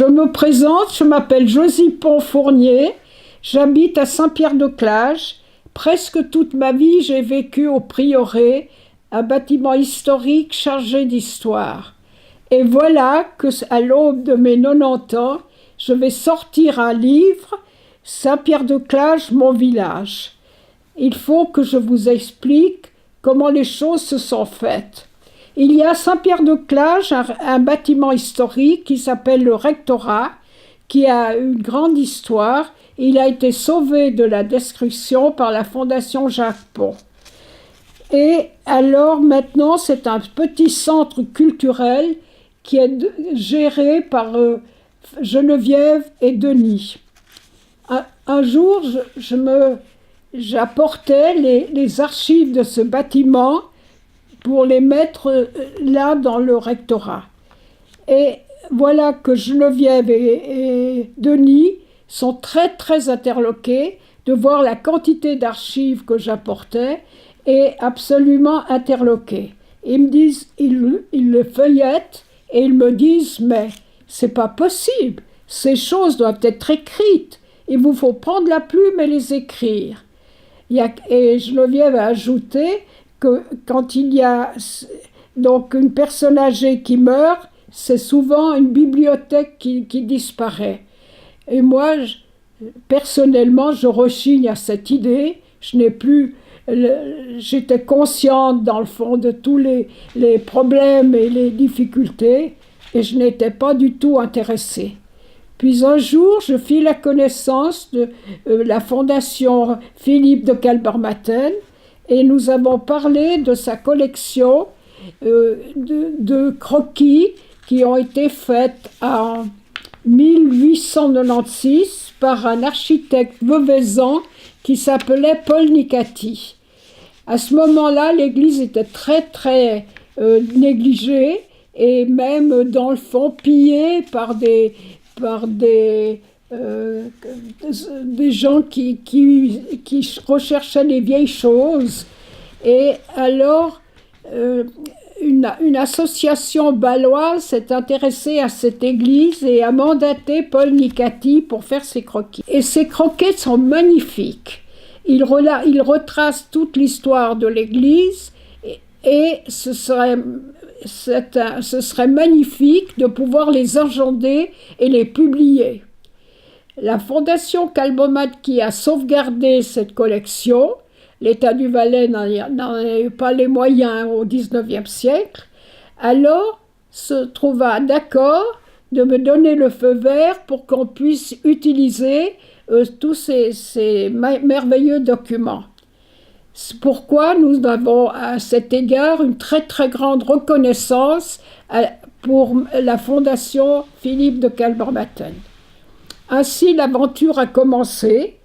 Je me présente, je m'appelle Josie Pont-Fournier, j'habite à Saint-Pierre-de-Clage. Presque toute ma vie, j'ai vécu au Prieuré, un bâtiment historique chargé d'histoire. Et voilà que, à l'aube de mes 90 ans, je vais sortir un livre, Saint-Pierre-de-Clage, mon village. Il faut que je vous explique comment les choses se sont faites. Il y a à Saint-Pierre-de-Clage un bâtiment historique qui s'appelle le rectorat, qui a une grande histoire. Il a été sauvé de la destruction par la Fondation Jacques Pons. Et alors maintenant, c'est un petit centre culturel qui est géré par Geneviève et Denis. Un jour, j'apportais les archives de ce bâtiment pour les mettre là dans le rectorat. Et voilà que Geneviève et Denis sont très interloqués de voir la quantité d'archives que j'apportais et absolument interloqués. Ils me disent, ils le feuillettent et ils me disent, mais c'est pas possible, ces choses doivent être écrites, il vous faut prendre la plume et les écrire. Et Geneviève a ajouté que quand il y a donc une personne âgée qui meurt, c'est souvent une bibliothèque qui disparaît. Et moi, personnellement, je rechigne à cette idée. J'étais consciente dans le fond de tous les problèmes et les difficultés, et je n'étais pas du tout intéressée. Puis un jour, je fis la connaissance de la fondation Philippe de Kalbermatten, et nous avons parlé de sa collection de croquis qui ont été faits en 1896 par un architecte veuvezan qui s'appelait Paul Nicati. À ce moment-là, l'église était très négligée et même dans le fond pillée par des gens qui recherchaient les vieilles choses. Et alors, une association bâloise s'est intéressée à cette église et a mandaté Paul Nicati pour faire ses croquis. Et ces croquets sont magnifiques. Il retrace toute l'histoire de l'église et ce serait magnifique de pouvoir les agender et les publier. La Fondation Kalbermatten qui a sauvegardé cette collection, l'État du Valais n'en avait pas les moyens au XIXe siècle, alors se trouva d'accord de me donner le feu vert pour qu'on puisse utiliser tous ces merveilleux documents. C'est pourquoi nous avons à cet égard une très grande reconnaissance pour la Fondation Philippe de Kalbermatten. Ainsi, l'aventure a commencé.